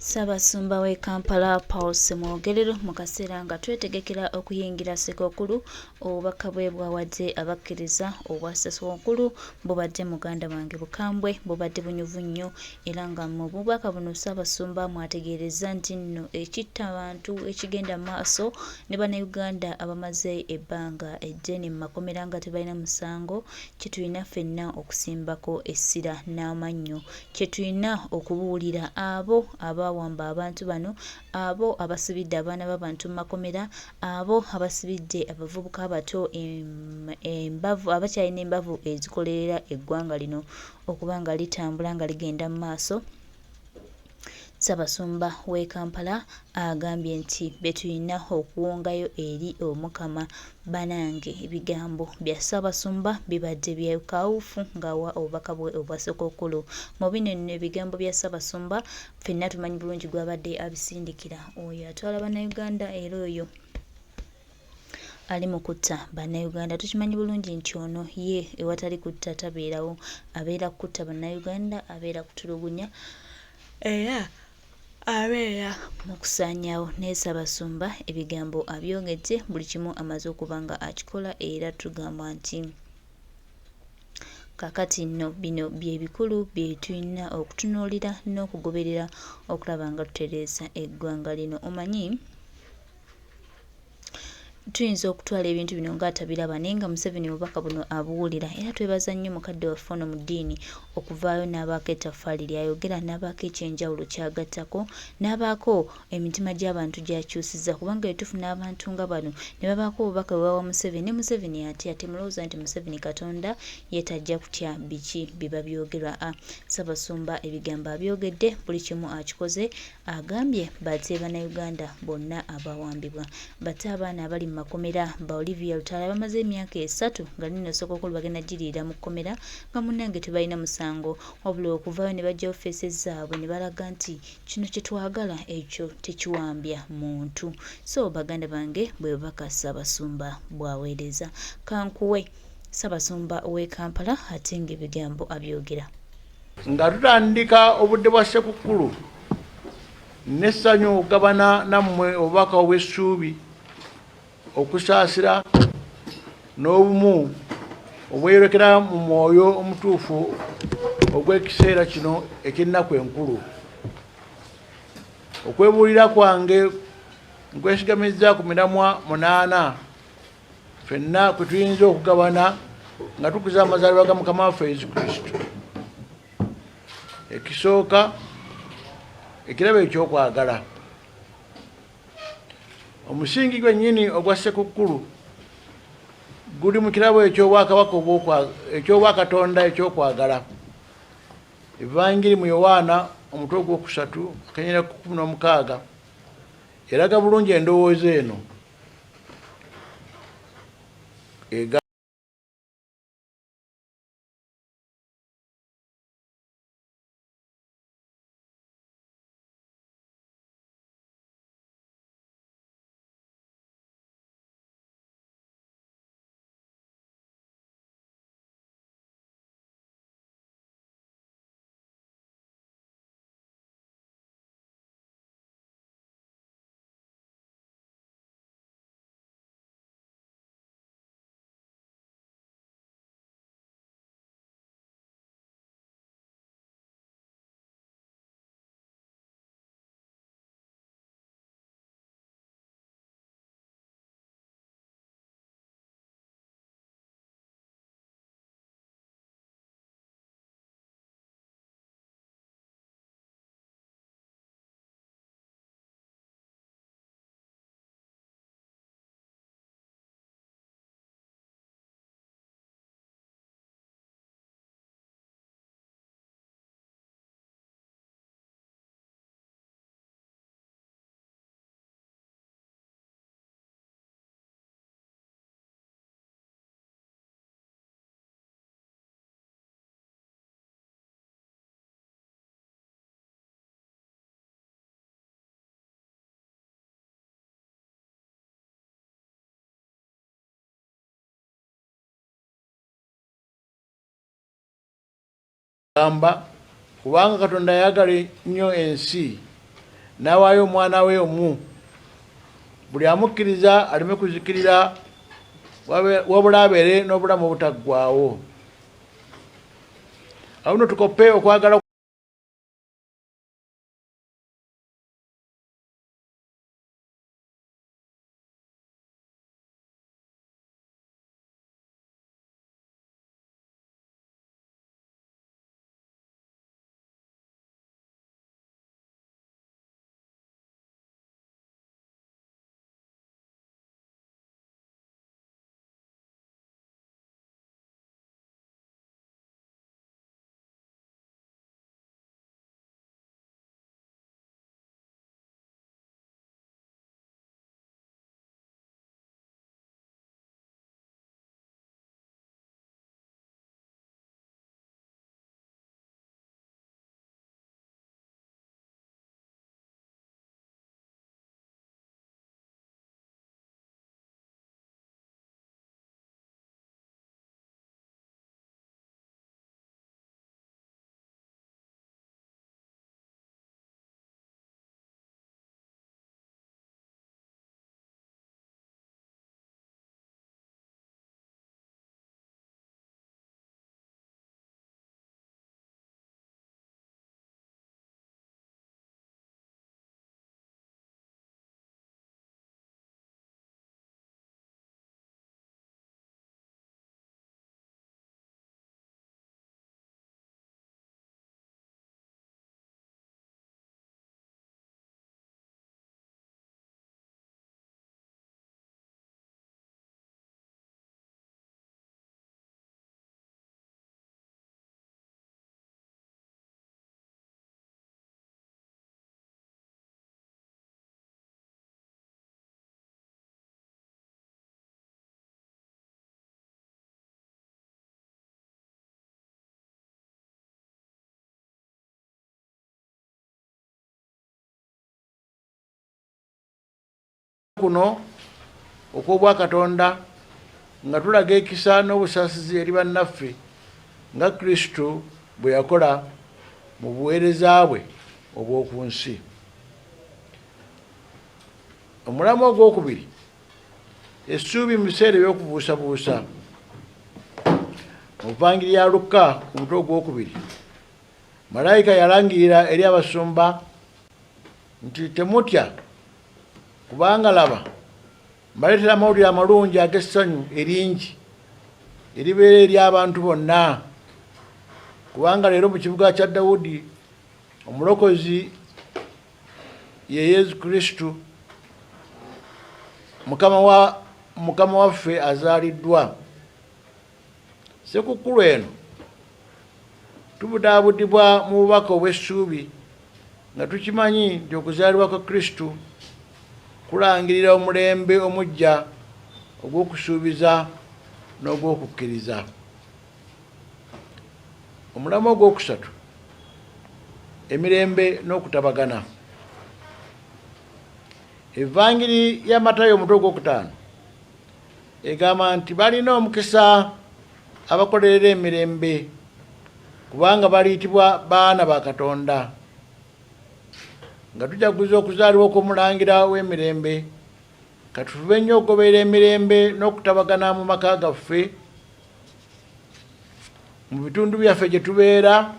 Ssabasumba w'e Kampala Pulse mwogerero mu kaseera nga twetegekera okuyingira Ssekukkulu, obubaka bwe bwawadde abakkiriza obwa Ssekukkulu bubadde muganda wange bukambwe, bubadde bunyuvu nnyo era nga mu bubaka buno Ssabasumba mwategeereza nti nno ekitta abantu ekigenda mu maaso ne Bannayuganda abamaze ebbanga eddene mu makomera nga tebalina musango, kye tulina ffenna okusimbako essira n'amannyo, kye tulina okubuulira abo abawamba abantu bano, abo abasibidde abaana b'abantu mu makomera, abo abasibidde abavubuka abato embavu abakyalina embavu ezikolerera eggwanga lino okuba nga litambula nga ligenda mu maaso. Ssabasumba w'e Kampala agambye nti betulina okuwongayo eri Omukama. Banange ebigambo bya Ssabasumba bibadde byekawufu ng'awa obubaka bwe obwa Ssekukkulu. Mu bino nno ebigambo bya Ssabasumba ffenna tumanyi bulungi gwabadde abisindikira, oyo atwala Bannayuganda era oyo ali mu kutta Bannayuganda. Tukimanyi bulungi nti ono ye ewatali kutta tabeerawo, abeera kutta Bannayuganda, abeera kutulugunya era abeera mu kusaanyaawo. Naye Ssabasumba ebigambo abyogedde, buli kimu amaze okuba nga akikola era tugamba nti kakati nno bino bye bikulu bye tulina okutunuulira n'okugoberera okulaba nga tutereeza eggwanga lino. Omanyi tuyinza okutwala ebintu bino ng'atabiraba naye nga Museveni obubaka buno abuwulira, era twebaza nnyo mukadde waffe ono mu ddiini okuvaayo n'abaako ettaffaali ly'ayogera, n'abaako ekyenjawulo ky'agattako, n'abaako emitima gy'abantu gy'akyusizza, kubanga bwe tufuna abantu nga bano ne babaako obubaka bwe bawa Museveni ne Museveni atya, temulowooza nti Museveni Katonda ye tajja kutya biki biba byogerwa. Ssabasumba ebigambo abyogedde, buli kimu akikoze, agambye batte Bannayuganda bonna abawambibwa, batte abaana abali mu makomera, ba Olivia Lutalo bamaze emyaka 3 nga nino Ssekukkulu bagenda giriira mu kkomera nga munnange tebalina musango, wabula okuvaayo ne bajja offeesi zaabwe ne balaga nti kino kye twagala ekyo tekiwambya muntu. So baganda bange bwe bubaka Ssabasumba bwaweereza. Kankuwe Ssabasumba w'e Kampala ate ng'ebigambo abyogera. Nga tutandika obudde bwa Ssekukkulu n'essanyu okugabana nammwe obubaka obw'essuubi, okusaasira n'obumu obweyolekera mu mwoyo omutuufu ogw'ekiseera kino eky'ennaku enkulu. Okwebuulira kwange nkwesigamiza ku miramwa 8 ffenna kwe tuyinza okugabana nga tukuza amazaalibwa ga Mukama waffe Yesu Kristo. Ekisooka ekirabo ekyokwagala. Omusingi gwennyini ogwa Ssekukkulu guli mu kirabo eky'obwakabaka eky'obwakatonda ekyokwagala. Evangiri mu Yowaana omutwe ogwokusatu akanyera 16 eraga bulungi endowooza eno. Kubanga Katonda yagala nnyo ensi n'awaayo omwana we omu, buli amukkiriza aleme kuzikirira wabula abeere n'obulamu obutaggwaawo. Awo nno tukoppe okwagala kuno okw'obwakatonda nga tulaga ekisa n'obusaasizi eri bannaffe nga Kristo bwe yakola mu buweereza bwe obw'oku nsi. Omulamu ogwokubiri, essuubi mu biseera eby'okubuusabuusa. Mu Vangiri ya Luka ku mutwe ogwokubiri, malayika yalangirira eri abasumba nti temutya, kubanga laba mbaleetera amawulire amalungi ag'essanyu eringi eribeera eri abantu bonna, kubanga leero mu kibuga kya Dawudi omulokozi ye Yesu Kristo mukama waffe azaaliddwa. Sekukkulu eno tubudaabudibwa mu bubaka obw'essuubi nga tukimanyi nti okuzaalibwa kwa Kristo kulangirira omulembe omujja ogw'okusuubiza n'ogw'okukkiriza. Omulamu ogwokusatu, emirembe n'okutabagana. Evangiri ya Matayo omutwe ogwokutaano egamba nti balina omukisa abakolerera emirembe, kubanga baliyitibwa baana ba Katonda. Nga tujaguza okuzaalibwa okw'omulangira w'emirembe, katufube nnyo okugoberera emirembe n'okutabagana mu maka gaffe, mu bitundu byaffe gye tubeera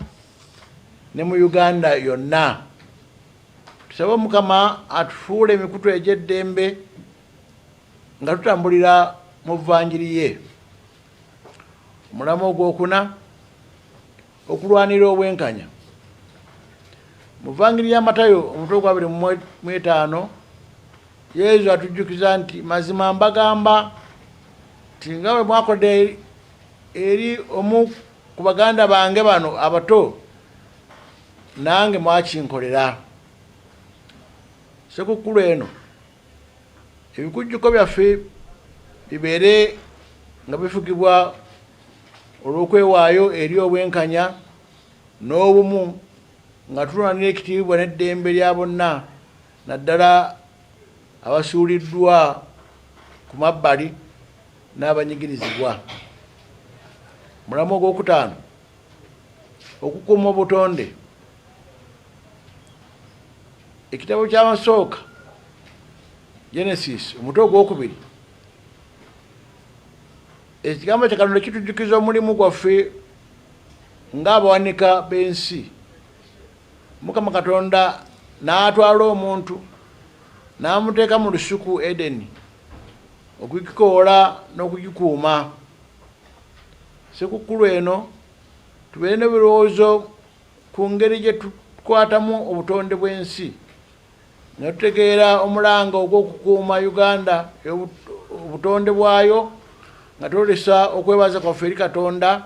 ne mu Uganda yonna. Tusabe Mukama atufuule emikutu egy'eddembe nga tutambulira mu Vangiri ye. Omulamu ogwokuna, okulwanira obwenkanya. Mu Vangiri ya Matayo omutwe gwa 25 Yesu atujjukiza nti mazima mbagamba nti nga bwe mwakodde eri omu ku baganda bange bano abato, nange mwakinkolera. Sekukkulu eno ebikujjuko byaffe bibeere nga bifugibwa olw'okwewaayo eri obwenkanya n'obumu, nga tulwanira ekitiibwa n'eddembe lya bonna, naddala abasuuliddwa ku mabbali n'abanyigirizibwa. Mulamu ogwokutaano, okukuuma obutonde. ekitabo ky'amasooka Genesis omutwe ogwokubiri ekigambo kya Katonda kitujjukiza omulimu gwaffe ng'abawanika b'ensi. Mukama Katonda n'atwala omuntu n'amuteeka mu lusuku Edeni okugikoola n'okugikuuma. Sekukkulu eno tubeere n'ebirowoozo ku ngeri gye tukwatamu obutonde bw'ensi ne tutegeera omulanga ogw'okukuuma Uganda obutonde bwayo nga twolesa okwebaza kwaffe eri Katonda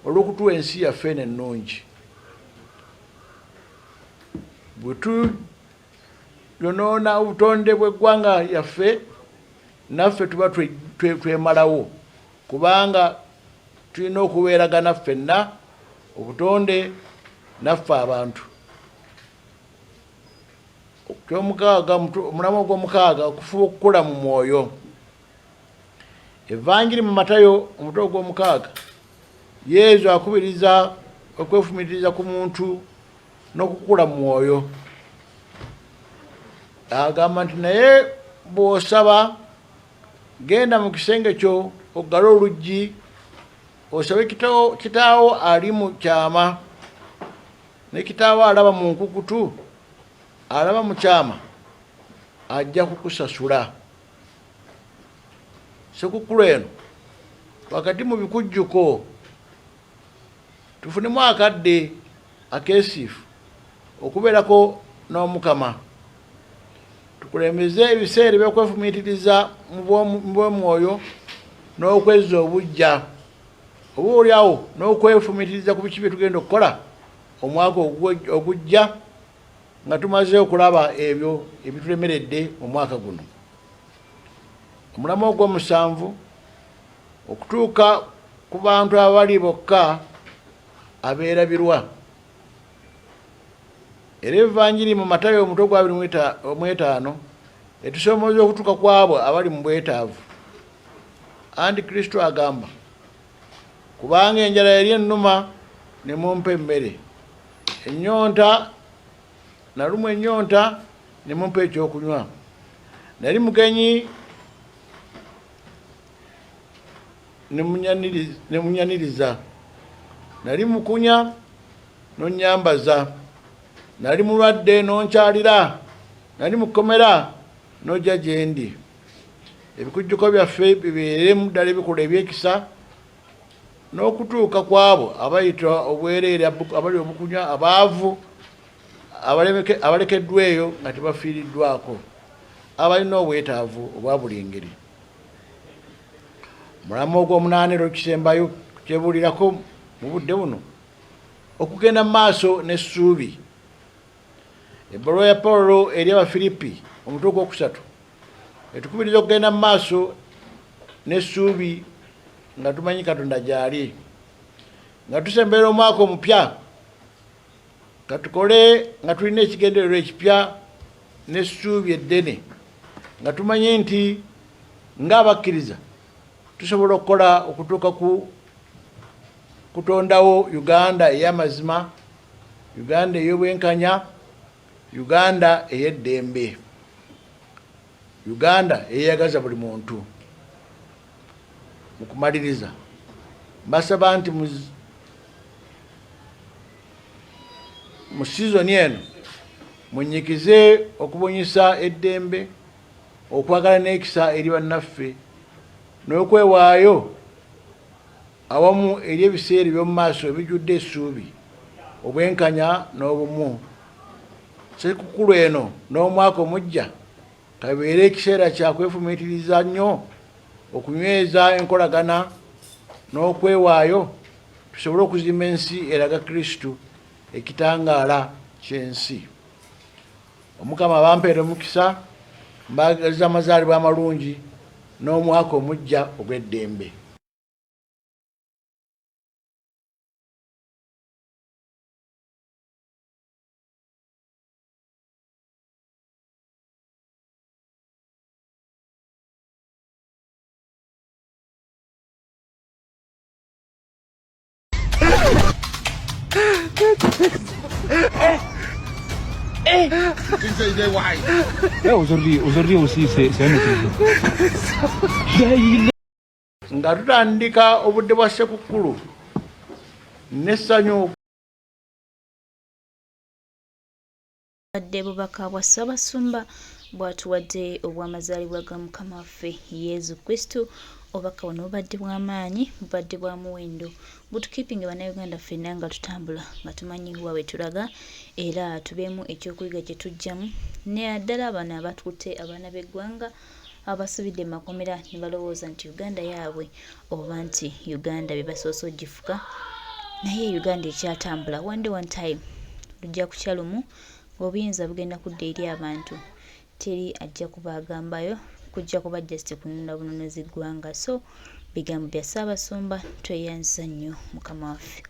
olw'okutuwa ensi yaffe ennungi. Bwe tuyonoona obutonde bw'eggwanga yaffe naffe tuba twemalawo kubanga tulina okubeeragana ffenna obutonde naffe abantu. Omulamu ogw'omukaaga okufuba okukula mu mwoyo. Evanjiri mu Matayo omutwe ogw'omukaaga Yesu akubiriza okwefumitiriza ku muntu n'okukula mu mwoyo. Agamba nti naye bw'osaba genda mu kisenge kyo oggale oluggi osabe kitaawo ali mu kyama, ne kitaawo alaba mu nkukutu alaba mu kyama ajja kukusasula. Sekukkulu eno wakati mu bikujjuko tufunemu akadde akeesiifu okubeerako n'Omukama. Tukulembeze ebiseera eby'okwefumiitiriza mu bw'omwoyo n'okwezza obujja oboolyawo n'okwefumiitiriza ku biki bye tugenda okukola omwaka ogujja nga tumaze okulaba ebyo ebitulemeredde mu mwaka guno. Omulamu ogw'omusanvu okutuuka ku bantu abali bokka abeerabirwa. Era evanjiri mu Matayo omutwe gwa 25 etusomooza okutuuka kwabo abali mu bwetaavu. Anti Kristo agamba, kubanga enjala yali ennuma ne mumpa emmere, nalumwa ennyonta ne mumpa ekyokunywa, nali mugenyi ne munyaniriza, nali mukunya n'onnyambaza, nali mulwadde n'onkyalira, nali mu kkomera n'ojja gye ndi. Ebikujjuko byaffe bibeeremu ddala ebikola ebyekisa n'okutuuka kwabo abayitibwa obwereere abali obukunya, abaavu, abalekeddwa eyo nga tebafiiriddwako, abalina obwetaavu obwa buli ngeri. Omulamu ogw'omunaana era okisembayo kyebuulirako mu budde buno okugenda mu maaso n'essuubi. Ebbaluwa ya Pawulo eri Abafiripi omutwe ogwokusatu etukubiriza okugenda mu maaso n'essuubi nga tumanyi Katonda gy'ali, nga tusemberera omwaka omupya, katukole nga tulina ekigendererwa ekipya n'essuubi eddene, nga tumanyi nti ng'abakkiriza tusobola okukola okutuuka ku kutondawo Uganda ey'amazima, Uganda ey'obwenkanya, Uganda ey'eddembe, Uganda eyeyagaza buli muntu. Mu kumaliriza mbasaba nti mu sizoni eno munyikize okubunyisa eddembe, okwagala n'ekisa eri bannaffe n'okwewaayo awamu eri ebiseera eby'omu maaso ebijjudde essuubi, obwenkanya n'obumu. Sekukkulu eno n'omwaka omujja kabeere ekiseera kya kwefumiitiriza nnyo okunyweza enkolagana n'okwewaayo tusobole okuzimba ensi eraga Kristo ekitangaala ky'ensi. Omukama bampeere omukisa, mbagaliza amazaalibwa amalungi n'omwaka omujja ogw'eddembe. Aujourd'hui aussi, c'est un autre. Nga tutandika obudde bwa Ssekukkulu n'essanyu. Badde bubaka bwa Ssabasumba bwatuwadde obw'amazaalibwa ga Mukama waffe Yezu Kristo. Obubaka buno bubadde bw'amaanyi, bubadde bwa muwendo, butukipinga Abanayuganda ffenna nga tutambula nga tumanyi wa we tulaga era tubeemu ekyokuyiga kye tujjamu. Naddala bano abatutte abaana b'eggwanga abasibidde mu makomera ne balowooza nti Uganda yaabwe oba nti Uganda be basoose ogifuka, naye Uganda ekyatambula. One day one time lujja kukya lumu obuyinza bugenda kudda eri abantu, teri ajja kubaagambayo, kujja kuba just kununula bununuzi ggwanga. So bigambo bya Ssaabasumba, tweyanza nnyo Mukama waffe.